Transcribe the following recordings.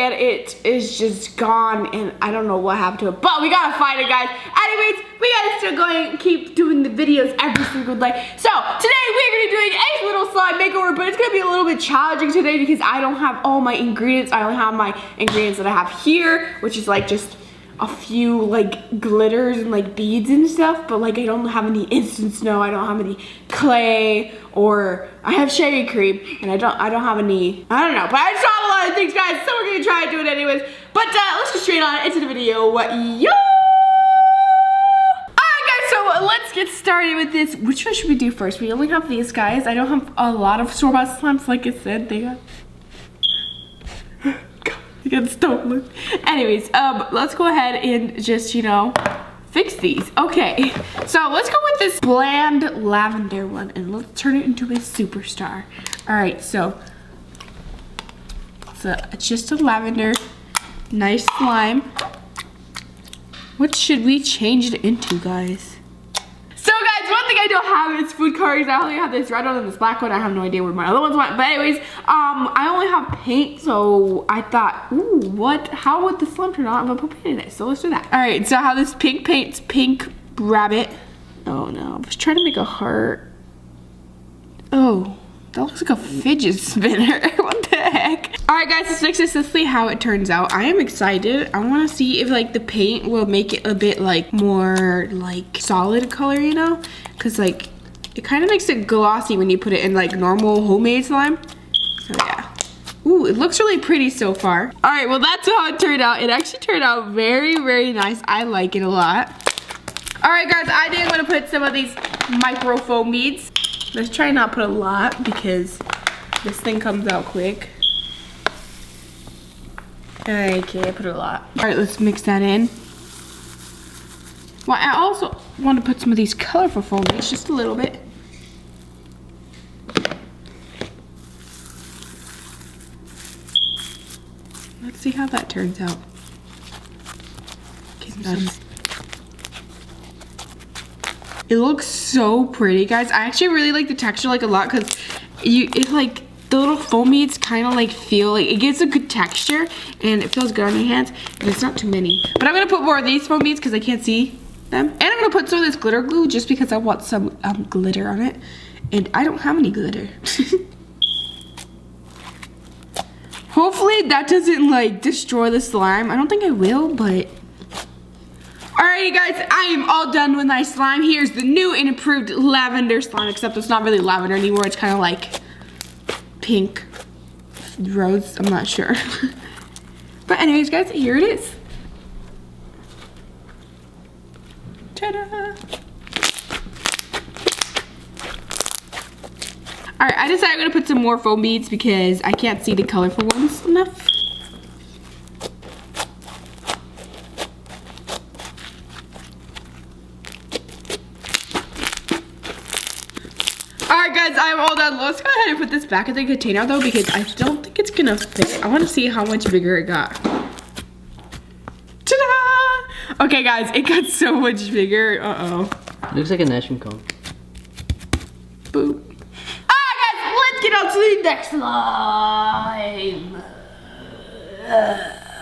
and it is just gone, and I don't know what happened to it, but we gotta find it, guys. Anyways, we gotta still go and keep doing the videos every single day. So today we're gonna be doing a little slime makeover, but it's gonna be a little bit challenging today because I don't have all my ingredients. I only have my ingredients that I have here, which is like just a few like glitters and like beads and stuff, but like I don't have any instant snow, I don't have any clay, or I have shaving cream, and I don't have any, I don't know, but I just have a lot of things, guys, so we're gonna try and do it anyways. But let's get straight on into the video. Yo! Alright guys, so let's get started with this. Which one should we do first? We only have these guys. I don't have a lot of store-bought slimes, like I said. They got stolen. Anyways, let's go ahead and just, you know, fix these. Okay, so let's go with this bland lavender one and let's turn it into a superstar. All right, so it's just a lavender, nice slime. What should we change it into, guys? So guys, one thing I don't have is food coloring. I only have this red one and this black one. I have no idea where my other ones went. But anyways, I only have paint, so I thought, ooh, how would the slime turn out? I'm gonna put paint in it, so let's do that. All right, so I have this pink paint, pink rabbit. Oh no, I was trying to make a heart. Oh, that looks like a fidget spinner. What the heck? All right, guys, let's fix this. Let's see how it turns out. I am excited. I want to see if like the paint will make it a bit like more like solid color, you know? Cause like it kind of makes it glossy when you put it in like normal homemade slime. So yeah. Ooh, it looks really pretty so far. All right, well that's how it turned out. It actually turned out very, very nice. I like it a lot. All right, guys, I did want to put some of these micro foam beads. Let's try not put a lot because this thing comes out quick. Okay, I put a lot. All right, let's mix that in. Well, I also want to put some of these colorful foam beads, just a little bit. Let's see how that turns out. Okay, it looks so pretty, guys. I actually really like the texture like a lot because it's like the little foam beads kind of like feel like it gives a good texture and it feels good on your hands, and it's not too many. But I'm gonna put more of these foam beads because I can't see them, and I'm gonna put some of this glitter glue just because I want some glitter on it, and I don't have any glitter. Hopefully that doesn't like destroy the slime. I don't think I will, but alrighty, guys, I am all done with my slime. Here's the new and improved lavender slime, except it's not really lavender anymore. It's kind of like pink rose, I'm not sure. But anyways, guys, here it is. Ta-da! Alright, I decided I'm gonna put some more foam beads because I can't see the colorful ones enough. Alright guys, I'm all done. Let's go ahead and put this back in the container though because I don't think it's gonna fit. I want to see how much bigger it got. Ta-da! Okay guys, it got so much bigger. Uh-oh. Looks like an ice-cream cone. Boop. Alright guys, let's get on to the next slime.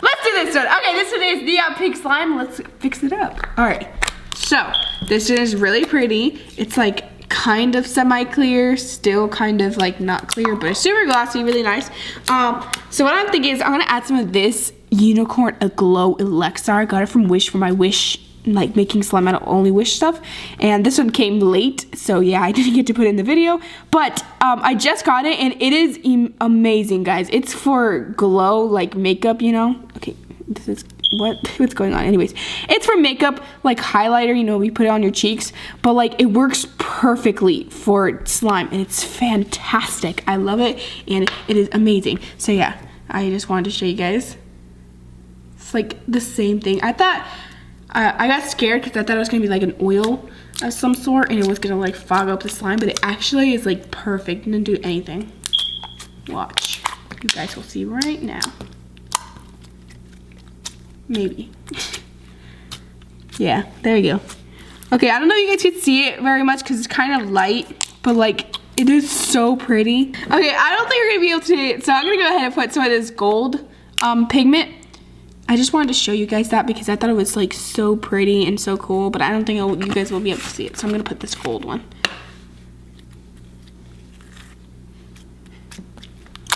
Let's do this one. Okay, this one is the pink slime. Let's fix it up. Alright, so this one is really pretty. It's like kind of semi-clear, still kind of like not clear, but it's super glossy, really nice. So what I'm thinking is I'm gonna add some of this unicorn glow elixir. I got it from Wish for my Wish, like making slime out of only Wish stuff, and this one came late, so yeah, I didn't get to put it in the video, but I just got it and it is amazing, guys. It's for glow, like makeup, you know. Okay, this is what's going on. Anyways, it's for makeup, like highlighter, you know, we put it on your cheeks, but like it works perfectly for slime and it's fantastic. I love it and it is amazing. So yeah, I just wanted to show you guys. It's like the same thing. I thought I got scared because I thought it was gonna be like an oil of some sort and it was gonna like fog up the slime, but it actually is like perfect. It didn't do anything. Watch, you guys will see right now. Maybe. Yeah, there you go. Okay, I don't know if you guys can see it very much because it's kind of light, but like it is so pretty. Okay, I don't think you're gonna be able to see it, so I'm gonna go ahead and put some of this gold pigment. I just wanted to show you guys that because I thought it was like so pretty and so cool, but I don't think you guys will be able to see it. So I'm gonna put this gold one.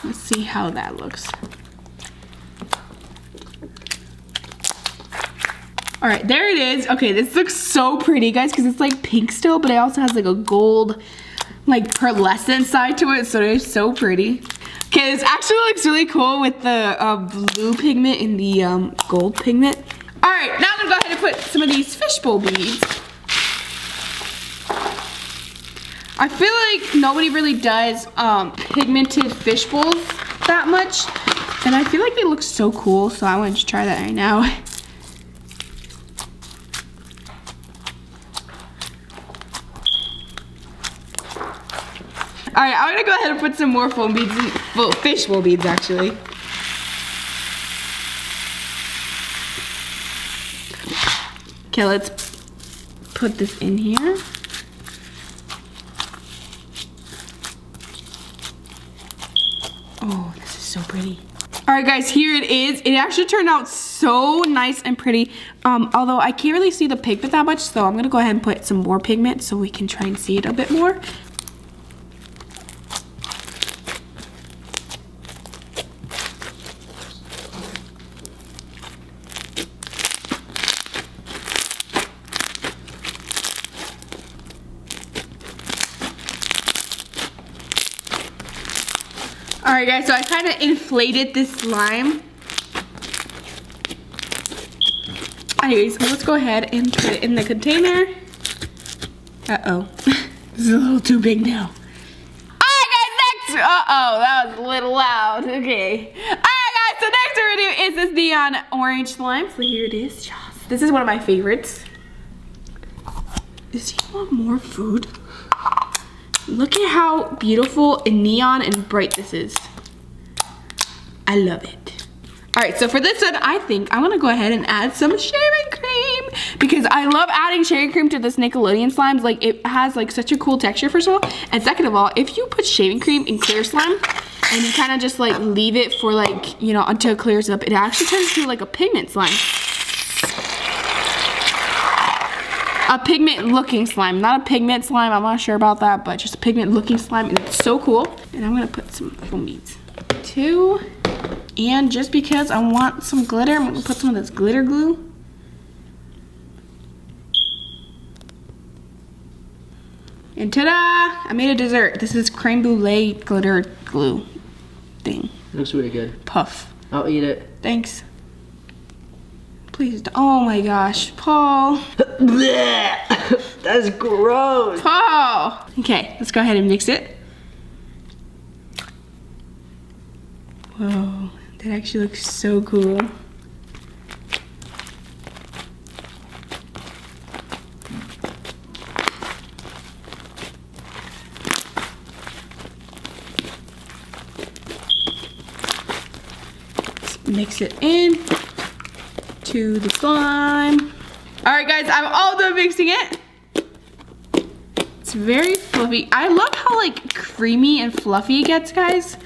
Let's see how that looks. All right, there it is. Okay, this looks so pretty, guys, because it's like pink still, but it also has like a gold, like pearlescent side to it, so it's so pretty. Okay, this actually looks really cool with the blue pigment and the gold pigment. All right, now I'm gonna go ahead and put some of these fishbowl beads. I feel like nobody really does pigmented fish bowls that much, and I feel like they look so cool, so I want to try that right now. All right, I'm gonna go ahead and put some more foam beads in, well, fishbowl beads actually. Okay, let's put this in here. Oh, this is so pretty. All right, guys, here it is. It actually turned out so nice and pretty. Although I can't really see the pigment that much, so I'm gonna go ahead and put some more pigment so we can try and see it a bit more. Alright guys, so I kind of inflated this slime. Anyways, let's go ahead and put it in the container. Uh-oh. This is a little too big now. Alright guys, next! Uh-oh, that was a little loud. Okay. Alright guys, so next we're gonna do is this neon orange slime. So here it is. This is one of my favorites. Does he want more food? Look at how beautiful and neon and bright this is. I love it. All right, so for this one, I think I'm gonna go ahead and add some shaving cream because I love adding shaving cream to this Nickelodeon slimes. Like, it has like such a cool texture, first of all. And second of all, if you put shaving cream in clear slime and you kind of just like leave it for like, you know, until it clears up, it actually turns into like a pigment slime. A pigment looking slime, not a pigment slime, I'm not sure about that, but just a pigment looking slime, and it's so cool. And I'm gonna put some foam beads too. And just because I want some glitter, I'm gonna put some of this glitter glue. And ta-da! I made a dessert. This is creme brulee glitter glue thing. Looks really good. Puff. I'll eat it. Thanks. Please don't. Oh my gosh, Paul. That's gross. Paul. Okay, let's go ahead and mix it. Whoa, that actually looks so cool. Let's mix it in to the slime. All right guys, I'm all done mixing it. It's very fluffy. I love how like creamy and fluffy it gets, guys.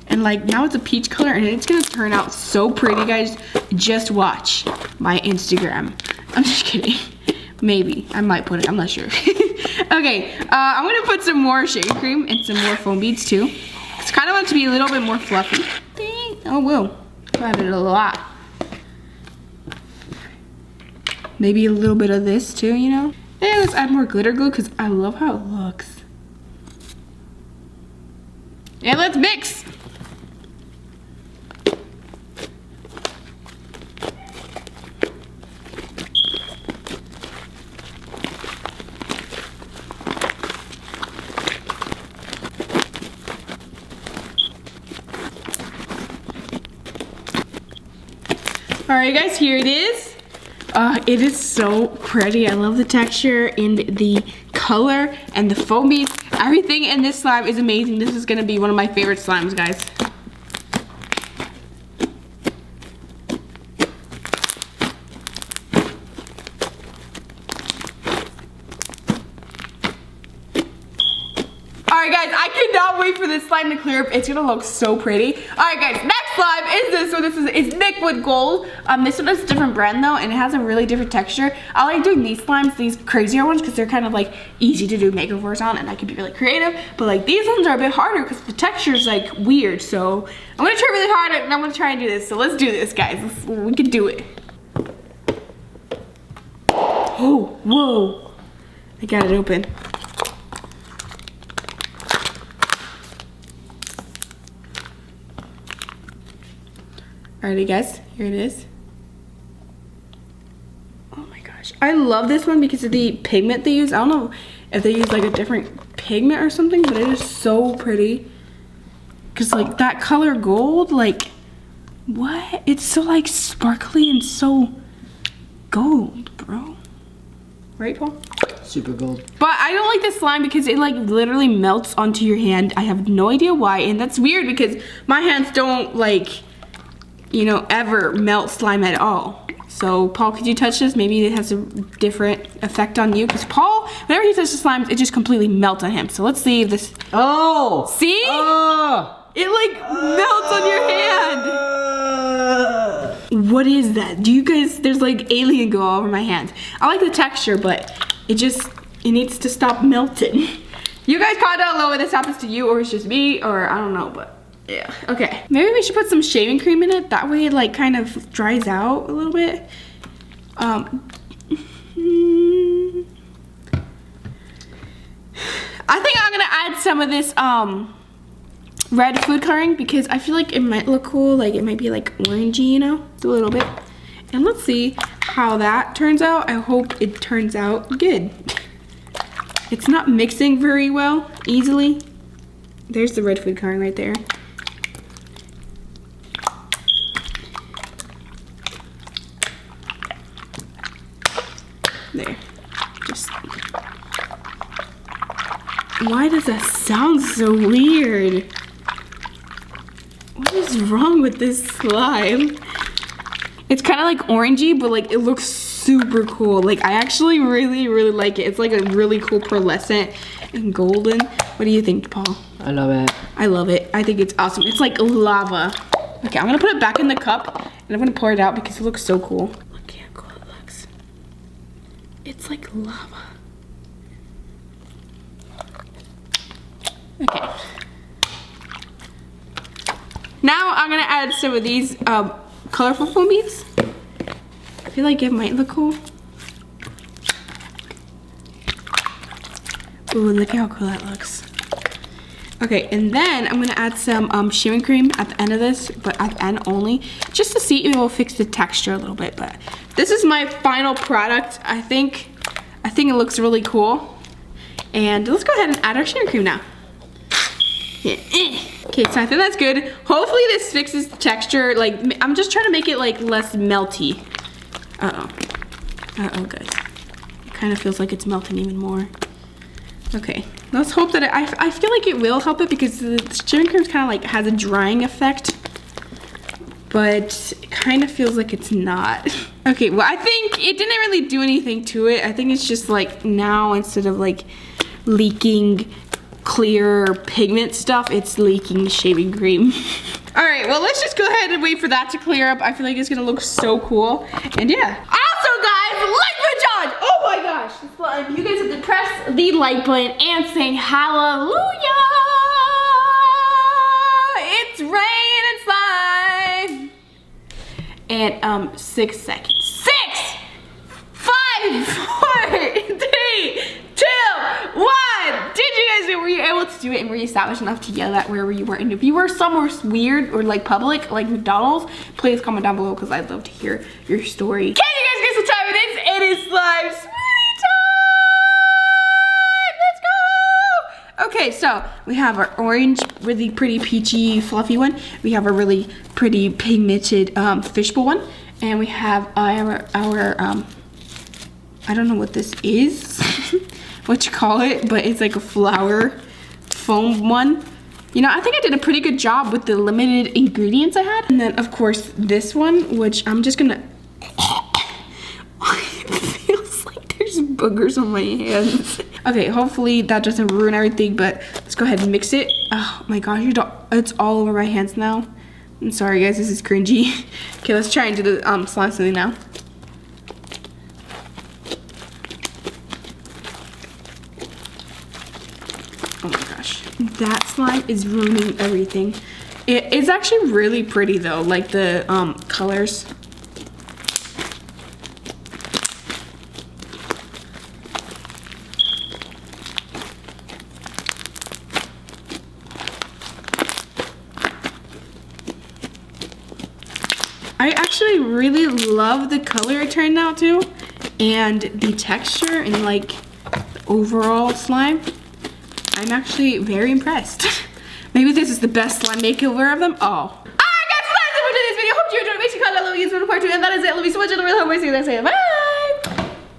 And like now it's a peach color and it's gonna turn out so pretty, guys. Just watch my Instagram. I'm just kidding. Maybe, I might put it, I'm not sure. Okay, I'm gonna put some more shaving cream and some more foam beads too. It's kind of want it to be a little bit more fluffy. Oh whoa, I added a lot. Maybe a little bit of this too, you know? And let's add more glitter glue because I love how it looks. And let's mix. All right, guys, here it is. It is so pretty. I love the texture and the color and the foam beads. Everything in this slime is amazing. This is gonna be one of my favorite slimes, guys. Alright guys, I cannot wait for this slime to clear up. It's gonna look so pretty. Alright guys, next slime is this one. It's liquid gold. This one is a different brand though, and it has a really different texture. I like doing these slimes, these crazier ones, because they're kind of like easy to do makeovers on, and I can be really creative. But like these ones are a bit harder because the texture is like weird. So I'm gonna try really hard, and I'm gonna try and do this. So let's do this, guys. We can do it. Oh, whoa! I got it open. Alrighty guys, here it is. Oh my gosh. I love this one because of the pigment they use. I don't know if they use like a different pigment or something, but it is so pretty. Cause like that color gold, like what? It's so like sparkly and so gold, bro. Right, Paul? Super gold. But I don't like this slime because it like literally melts onto your hand. I have no idea why, and that's weird because my hands don't like, you know, ever melt slime at all. So Paul, could you touch this? Maybe it has a different effect on you, because Paul, whenever he touches slimes, it just completely melts on him. So let's see if this. Oh! See? It like melts on your hand. What is that? Do you guys? There's like alien go all over my hands. I like the texture, but it needs to stop melting. You guys comment down below if this happens to you, or it's just me, or I don't know, but. Yeah, okay. Maybe we should put some shaving cream in it. That way it like kind of dries out a little bit. I think I'm gonna add some of this red food coloring because I feel like it might look cool. Like it might be like orangey, you know, just a little bit. And let's see how that turns out. I hope it turns out good. It's not mixing very well, easily. There's the red food coloring right there. There. Just. Why does that sound so weird? What is wrong with this slime? It's kind of like orangey, but like it looks super cool. Like I actually really like it. It's like a really cool pearlescent and golden. What do you think, Paul? I love it. I love it. I think it's awesome. It's like lava. Okay, I'm gonna put it back in the cup and I'm gonna pour it out because it looks so cool. Look how cool it looks. It's like lava. Okay. Now I'm gonna add some of these colorful foamies. I feel like it might look cool. Ooh, look how cool that looks. Okay, and then I'm gonna add some shaving cream at the end of this, but at the end only, just to see if it will fix the texture a little bit. But this is my final product. I think it looks really cool. And let's go ahead and add our shaving cream now. Yeah. Okay, so I think that's good. Hopefully this fixes the texture. Like, I'm just trying to make it like less melty. Uh-oh, guys. It kind of feels like it's melting even more. Okay, let's hope that I feel like it will help it because the shaving cream kind of like has a drying effect, but it kind of feels like it's not. Okay, well I think it didn't really do anything to it. I think it's just like now instead of like leaking clear pigment stuff, it's leaking shaving cream. All right, well let's just go ahead and wait for that to clear up. I feel like it's gonna look so cool, and yeah. Also guys, like my challenge. Oh my gosh, you guys have to press the like button and sing hallelujah. It's rain and slime. And 6 seconds. 6, 5, 4, 3, 2, 1. Did you guys do? Were you able to do it, and were you savage enough to yell that wherever you were? And if you were somewhere weird or like public, like McDonald's, please comment down below because I'd love to hear your story. Can you guys guess what time it is? It is slime smoothie time! Let's go! Okay, so we have our orange, really pretty peachy, fluffy one. We have a really pretty pigmented fishbowl one, and we have our I don't know what this is. What you call it, but it's like a flour foam one. You know, I think I did a pretty good job with the limited ingredients I had. And then of course this one, which I'm just gonna it feels like there's boogers on my hands. Okay, hopefully that doesn't ruin everything, but let's go ahead and mix it. Oh my gosh, it's all over my hands now. I'm sorry guys, this is cringy. Okay, let's try and do the slime smoothie now. Oh my gosh. That slime is ruining everything. It is actually really pretty though, like the colors. I actually really love the color it turned out to, and the texture and like the overall slime. I'm actually very impressed. Maybe this is the best slime makeover of them all. Alright guys, so that's it for today's video. Hope you enjoyed. Make sure you comment down below, use for part 2, and that is it. Love you so much. I really hope I see you next time. Bye!